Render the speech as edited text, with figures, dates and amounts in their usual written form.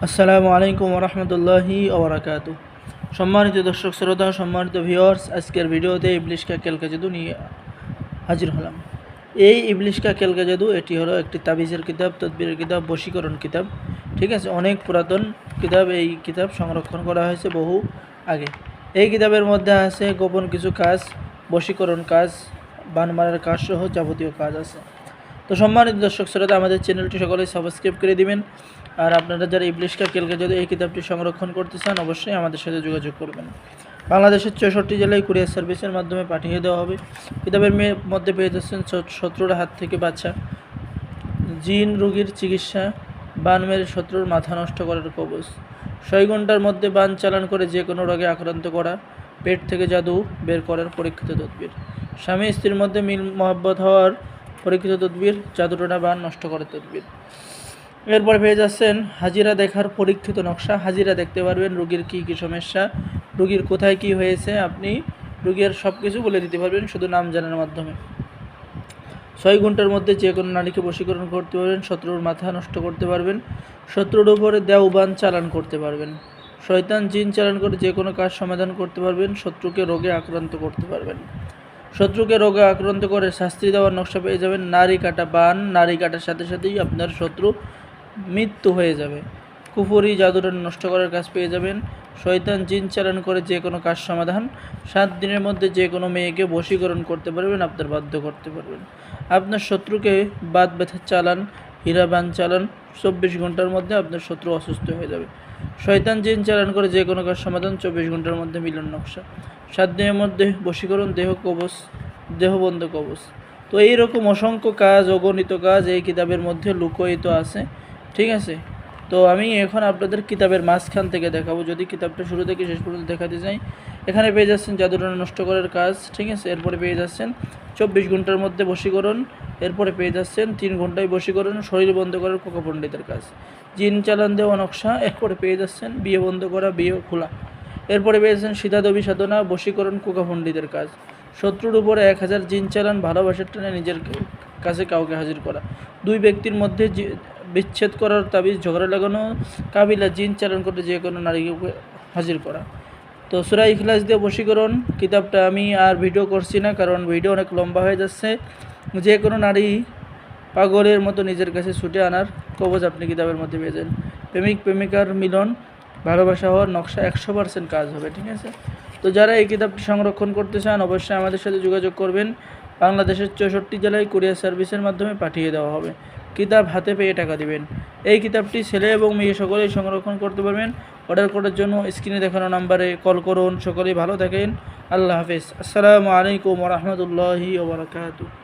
আসসালামু আলাইকুম রহমতুল্লাহি ওবরাকাতু। সম্মানিত দর্শক শ্রোতা, সম্মানিত ভিউয়ার্স, আজকের ভিডিওতে ইবলিশ কা খেল কা জাদু নিয়ে হাজির হলাম। এই ইবলিশ কা খেল কা জাদু এটি হলো একটি তাবিজের কিতাব, তদবিরের কিতাব, বশীকরণ কিতাব। ঠিক আছে, অনেক পুরাতন কিতাব। এই কিতাব সংরক্ষণ করা হয়েছে বহু আগে। এই কিতাবের মধ্যে আছে গোপন কিছু কাজ, বশীকরণ কাজ, বান মারার কাজ সহ যাবতীয় কাজ আছে। তো সম্মানিত দর্শক শ্রোতা, আমাদের চ্যানেলটি সকলেই সাবস্ক্রাইব করে দিবেন। আর আপনারা যারা ইবলিশ কা খেল কা জাদু এই কিতাবটি সংরক্ষণ করতে চান, অবশ্যই আমাদের সাথে যোগাযোগ করবেন। বাংলাদেশের 64 জেলায় কুরিয়ার সার্ভিসের মাধ্যমে পাঠিয়ে দেওয়া হবে। কিতাবের মধ্যে পেয়ে যাচ্ছেন শত্রুর হাত থেকে বাঁচা, জিন রোগীর চিকিৎসা, বান মেরে শত্রুর মাথা নষ্ট করার কবচ, 6 ঘন্টার মধ্যে বান চালান করে যে কোনো রোগে আক্রান্ত করা, পেট থেকে জাদু বের করার পরীক্ষিত তদবির, স্বামী স্ত্রীর মধ্যে মিল মহব্বত হওয়ার পরীক্ষিত তদবির, জাদুটোনা বান নষ্ট করার তদবির। এরপর পেয়ে যাচ্ছেন হাজিরা দেখার পরীক্ষিত নকশা। হাজিরা দেখতে পারবেন রোগীর কী কী সমস্যা, রোগীর কোথায় কি হয়েছে, আপনি রোগীর সব কিছু বলে দিতে পারবেন শুধু নাম জানার মাধ্যমে। 6 ঘন্টার মধ্যে যে কোনো নারীকে বশীকরণ করতে পারবেন, শত্রুর মাথা নষ্ট করতে পারবেন, শত্রুর উপরে দেওবান চালান করতে পারবেন, শয়তান জিন চালান করে যে কোনো কাজ সমাধান করতে পারবেন, শত্রুকে রোগে আক্রান্ত করতে পারবেন। শত্রুকে রোগে আক্রান্ত করে শাস্তি দেওয়ার নকশা পেয়ে যাবেন। নারী কাটা বান, নারী কাটার সাথে সাথেই আপনার শত্রু মৃত্যু হয়ে যাবে। কুফরি জাদুটা নষ্ট করার কাজ পেয়ে যাবেন। শয়তান জিন চালান করে যে কোনো কাজ সমাধান। 7 দিনের মধ্যে যে কোনো মেয়েকে বশীকরণ করতে পারবেন, আপনার বাধ্য করতে পারবেন। আপনার শত্রুকে বাদ ব্যথার চালান, হীরা বান চালান, 24 ঘন্টার মধ্যে আপনার শত্রু অসুস্থ হয়ে যাবে। শয়তান জিন চালান করে যে কোনো কাজ সমাধান, 24 ঘন্টার মধ্যে মিলন নকশা। 7 দিনের মধ্যে বশীকরণ, দেহবন্ধ কবচ। তো এইরকম অসংখ্য কাজ, অগণিত কাজ এই কিতাবের মধ্যে লুকোয়িত আছে। ঠিক আছে, তো আমি এখন আপনাদের কিতাবের মাঝখান থেকে দেখাবো। যদি কিতাবটা শুরু থেকে শেষ পর্যন্ত দেখাতে চাই, এখানে পেয়ে যাচ্ছেন জাদুটোনা নষ্ট করার কাজ। ঠিক আছে, এরপরে পেয়ে যাচ্ছেন 24 ঘন্টার মধ্যে বশীকরণ, এরপরে পেয়ে যাচ্ছেন 3 ঘন্টায় বশীকরণ, শরীর বন্ধ করার কোকা পণ্ডিতের কাজ, জিন চালান দেওয়া নকশা, এরপরে পেয়ে যাচ্ছেন বিয়ে বন্ধ করা, বিয়ে খোলা, এরপরে পেয়ে যাচ্ছেন সীতাদেবী সাধনা, বশীকরণ, কোকা পণ্ডিতের কাজ, শত্রুর উপরে 1000 জিন চালান, ভালোবাসার টানে নিজের কাছে কাউকে হাজির করা, 2 ব্যক্তির মধ্যে বিচ্ছেদ করার তাবিজ, ঝগড়া লাগানো, কাবিলা জিন চালান করে যে কোনো নারীকে হাজির করা। তো সূরা ইখলাস দিয়ে বশীকরণ কিতাবটা আমি আর ভিডিও করছি না, কারণ ভিডিও অনেক লম্বা হয়ে যাচ্ছে। যে কোনো নারী পাগলের মতো নিজের কাছে ছুটে আনার কবজ আপনি কিতাবের মধ্যে পেয়ে যান। প্রেমিক প্রেমিকার মিলন, ভালোবাসা হওয়ার নকশা 100% কাজ হবে। ঠিক আছে, তো যারা এই কিতাবটি সংরক্ষণ করতে চান, অবশ্যই আমাদের সাথে যোগাযোগ করবেন। বাংলাদেশের 64 জেলায় কুরিয়ার সার্ভিসের মাধ্যমে পাঠিয়ে দেওয়া হবে। কিতাব হাতে পেয়ে টাকা দিবেন। এই কিতাবটি ছেলে এবং মেয়ে সকলেই সংরক্ষণ করতে পারবেন। অর্ডার করার জন্য স্ক্রিনে দেখানো নাম্বারে কল করুন। সকলেই ভালো থাকেন। আল্লাহ হাফেজ। আসসালামু আলাইকুম ওয়া রাহমাতুল্লাহি ওয়া বারাকাতুহু।